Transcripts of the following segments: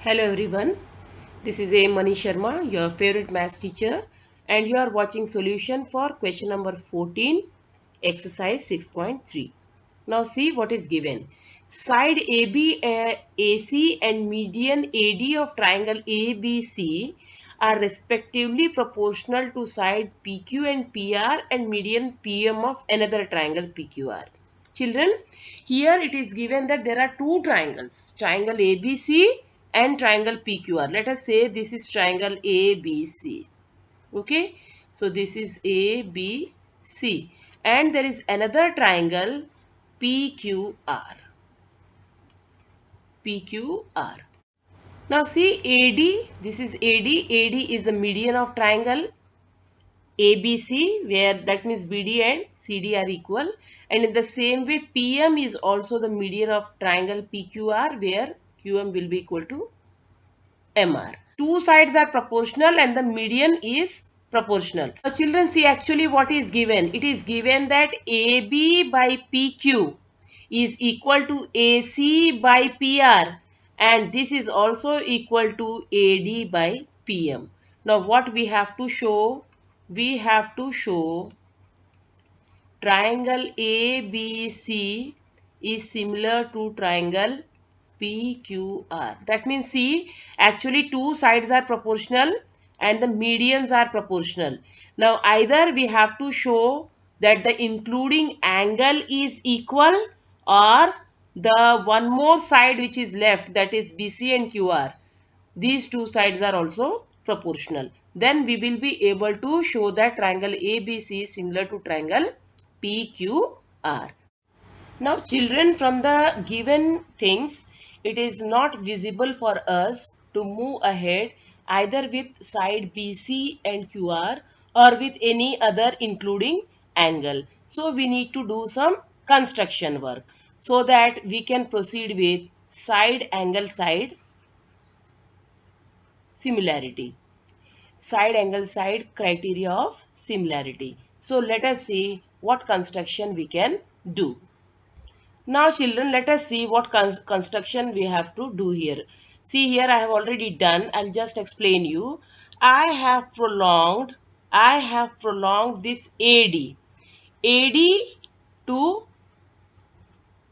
Hello everyone, this is A. Mani Sharma, your favorite maths teacher, and you are watching solution for question number 14, exercise 6.3. Now see what is given. Side AB, AC and median AD of triangle ABC are respectively proportional to side PQ and PR and median PM of another triangle PQR. Children, here it is given that there are two triangles, triangle ABC and triangle PQR. Let us say this is triangle ABC. Okay, so this is ABC and there is another triangle PQR. PQR. Now see AD, this is AD. AD is the median of triangle ABC, where that means BD and CD are equal, and in the same way PM is also the median of triangle PQR, where QM will be equal to MR. Two sides are proportional and the median is proportional. Now children, see actually what is given. It is given that AB by PQ is equal to AC by PR, and this is also equal to AD by PM. Now what we have to show? We have to show triangle ABC is similar to triangle PQR. That means see, actually two sides are proportional and the medians are proportional. Now either we have to show that the including angle is equal, or the one more side which is left, that is BC and QR, these two sides are also proportional. Then we will be able to show that triangle ABC is similar to triangle PQR. Now children, from the given things, it is not visible for us to move ahead either with side BC and QR or with any other including angle. So we need to do some construction work so that we can proceed with side angle side similarity. Side angle side criteria of similarity. So let us see what construction we can do. Now children, let us see what construction we have to do here. See here, I have already done. I'll just explain you. I have prolonged this AD to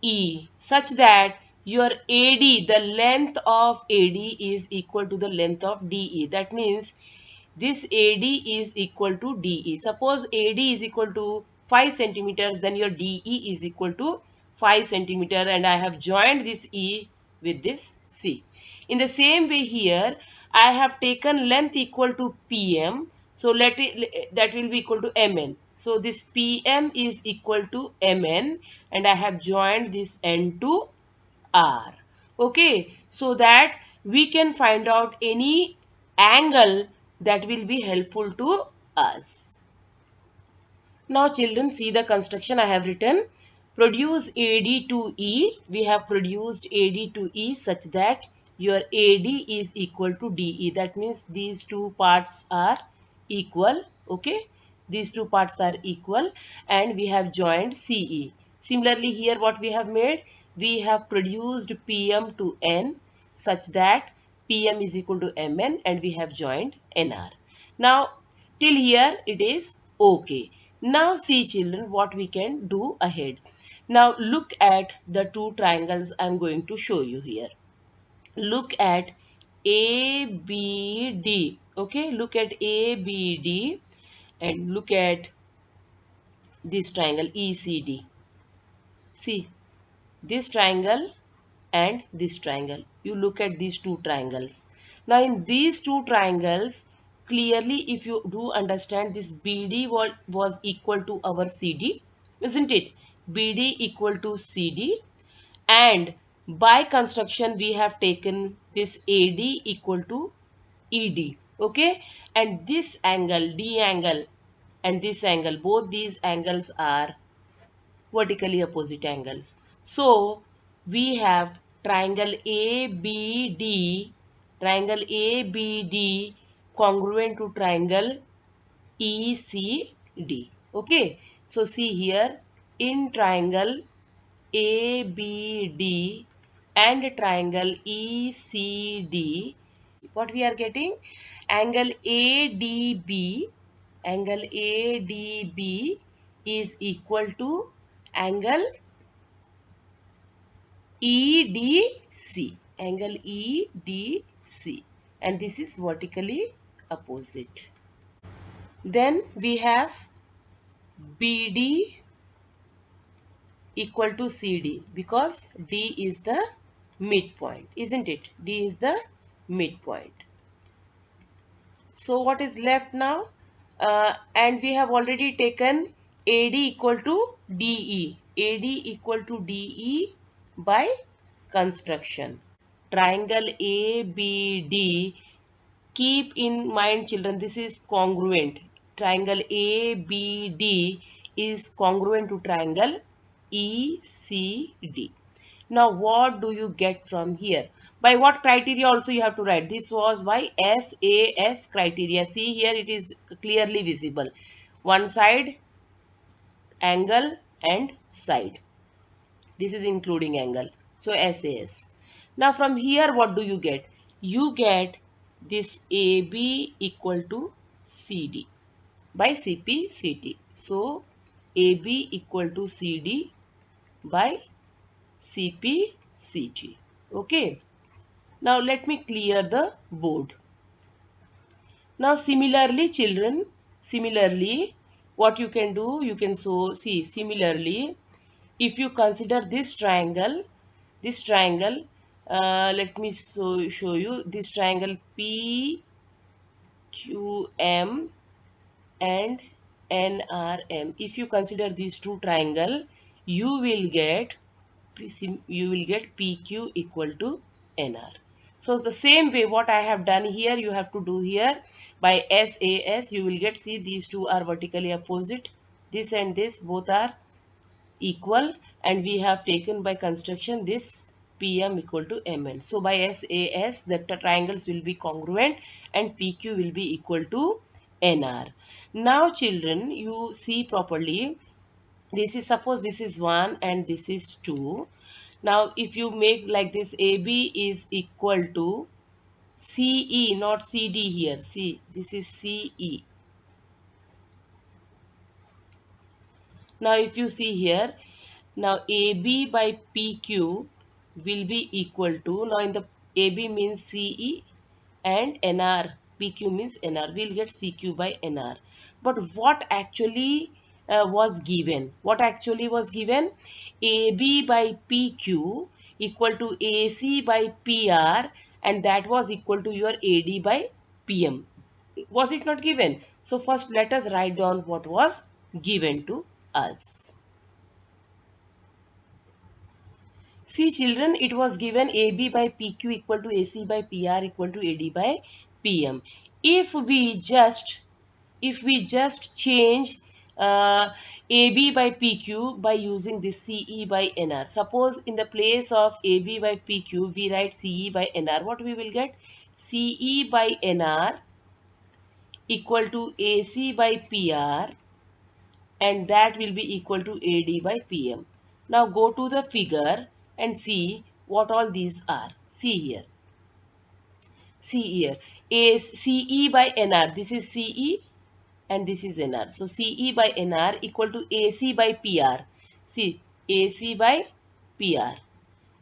E such that your AD, the length of AD is equal to the length of DE. That means this AD is equal to DE. Suppose AD is equal to 5 centimeters, then your DE is equal to 5 centimeter, and I have joined this E with this C. In the same way here, I have taken length equal to PM. So that will be equal to MN. So this PM is equal to MN, and I have joined this N to R. Okay, so that we can find out any angle that will be helpful to us. Now children, see the construction I have written. Produce AD to E. We have produced AD to E such that your AD is equal to DE. That means these two parts are equal. Okay, these two parts are equal, and we have joined CE. Similarly here what we have made, we have produced PM to N such that PM is equal to MN, and we have joined NR. Now till here it is okay. Now see children what we can do ahead. Now look at the two triangles I am going to show you here. Look at ABD. Okay, look at ABD and look at this triangle ECD. See this triangle and this triangle. You look at these two triangles. Now in these two triangles, clearly if you do understand, this BD was equal to our CD, isn't it? BD equal to CD, and by construction we have taken this AD equal to ED. Okay, and this angle D angle and this angle, both these angles are vertically opposite angles. So we have triangle ABD, congruent to triangle ECD. Okay, so see here, in triangle ABD and triangle ECD, what we are getting? Angle ADB, angle ADB is equal to angle EDC, angle EDC, and this is vertically opposite. Then we have BD equal to CD because D is the midpoint, isn't it? D is the midpoint. So what is left now? And we have already taken AD equal to DE. AD equal to DE by construction. Triangle ABD. Keep in mind, children, this is congruent. Triangle ABD is congruent to triangle ECD. Now, what do you get from here? By what criteria also you have to write? This was by SAS criteria. See here, it is clearly visible. One side, angle and side. This is including angle. So, SAS. Now, from here, what do you get? You get this AB equal to CD by CP/CT. So, AB equal to CD by CP/CT. Okay. Now let me clear the board. Now similarly children, similarly what you can do, you can see similarly if you consider this triangle, let me show you this triangle PQM and NRM. If you consider these two triangle, you will get PQ equal to NR. So the same way what I have done here, you have to do here by SAS. You will get, see, these two are vertically opposite. This and this both are equal, and we have taken by construction this PM equal to MN. So by SAS the triangles will be congruent and PQ will be equal to NR. Now children, you see properly. This is, suppose this is 1 and this is 2. Now if you make like this, AB is equal to CE, not CD here. See, this is CE. Now if you see here, now AB by PQ will be equal to, now in the AB means CE and NR, PQ means NR, we'll get CQ by NR. But what actually was given? What actually was given? AB by PQ equal to AC by PR, and that was equal to your AD by PM. Was it not given? So first let us write down what was given to us. See children, it was given AB by PQ equal to AC by PR equal to AD by PM. If we just change AB by PQ by using this CE by NR. Suppose in the place of AB by PQ we write CE by NR. What we will get? CE by NR equal to AC by PR, and that will be equal to AD by PM. Now go to the figure and see what all these are. See here. See here. CE by NR. This is CE and this is NR. So CE by NR equal to AC by PR. See, AC by PR.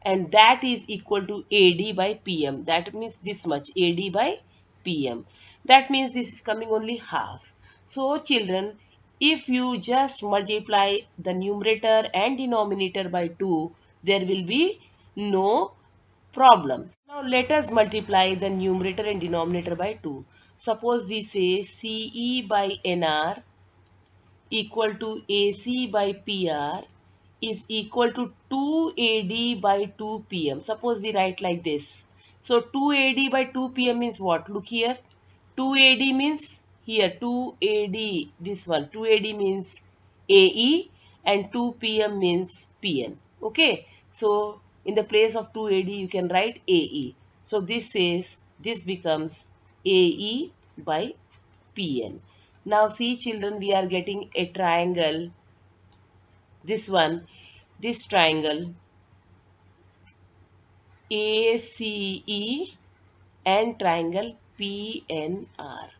And that is equal to AD by PM. That means this much, AD by PM. That means this is coming only half. So children, if you just multiply the numerator and denominator by 2, there will be no problems. Now let us multiply the numerator and denominator by 2. Suppose we say CE by NR equal to AC by PR is equal to 2AD by 2PM. Suppose we write like this. So 2AD by 2PM means what? Look here. 2AD means here 2AD, this one 2AD means AE and 2PM means PN. Okay. So in the place of 2AD you can write AE. So this becomes AE by PN. Now see children, we are getting a triangle. This one, this triangle ACE and triangle PNR.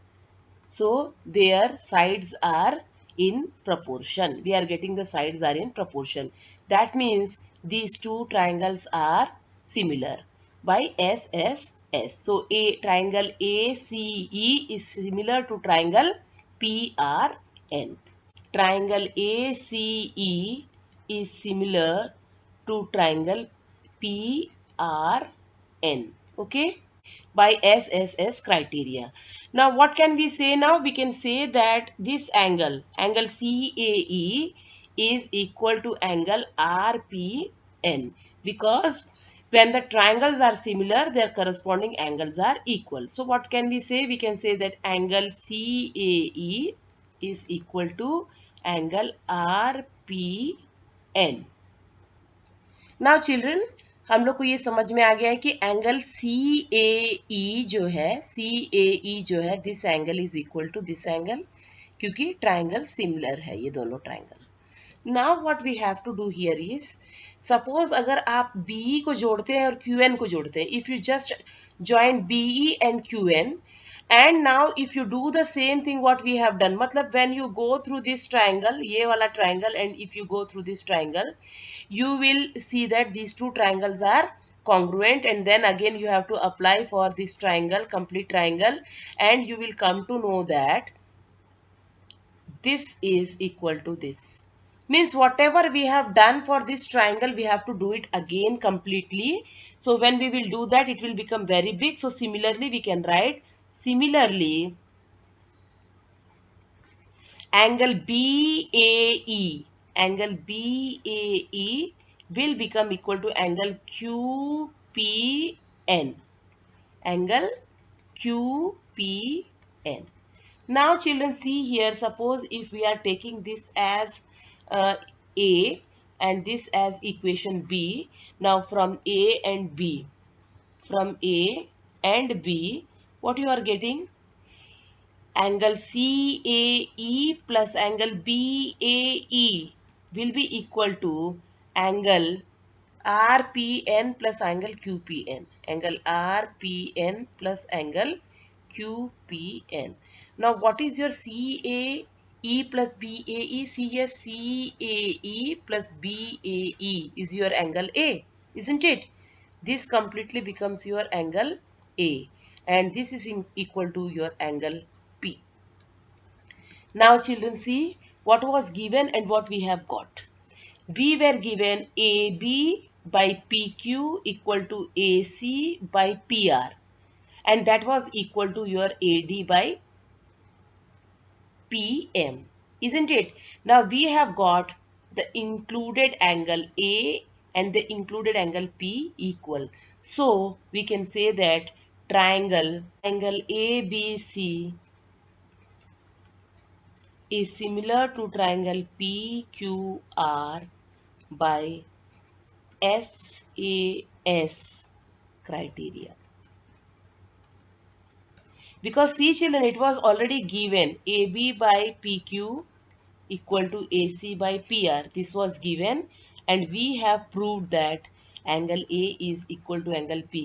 So their sides are in proportion. We are getting the sides are in proportion. That means these two triangles are similar by SSS. So a triangle ACE is similar to triangle PRN. Triangle ACE is similar to triangle PRN. Okay, by SSS criteria. Now what can we say now? We can say that this angle CAE is equal to angle RPN, because when the triangles are similar, their corresponding angles are equal. So what can we say? We can say that angle CAE is equal to angle RPN. Now children, हम लोग को ये समझ में आ गया है कि angle C ए E जो है this angle is equal to this angle, क्योंकि ट्राइंगल सिमिलर है ये दोनों triangle. Now what we have to do here is, suppose अगर आप बीई को जोड़ते हैं और क्यूएन को जोड़ते हैं, if you just join BE and QN, and now if you do the same thing what we have done, matlab when you go through this triangle, ye wala triangle, and if you go through this triangle, you will see that these two triangles are congruent, and then again you have to apply for this triangle, complete triangle, and you will come to know that this is equal to this. Means whatever we have done for this triangle, we have to do it again completely. So when we will do that, it will become very big. So similarly we can write, similarly angle BAE will become equal to angle QPN. Angle QPN. Now children, see here, suppose if we are taking this as A and this as equation B. Now from A and B, what you are getting? Angle CAE plus angle BAE will be equal to angle RPN plus angle QPN. Angle RPN plus angle QPN. Now what is your CAE plus BAE? See here, CAE plus BAE is your angle A, isn't it? This completely becomes your angle A, and this is equal to your angle P. Now children, see what was given and what we have got. We were given AB by PQ equal to AC by PR, and that was equal to your AD by PM, isn't it? Now we have got the included angle A and the included angle P equal. So we can say that triangle ABC is similar to triangle PQR by SAS criteria. Because see children, it was already given AB by PQ equal to AC by PR. This was given, and we have proved that angle A is equal to angle P.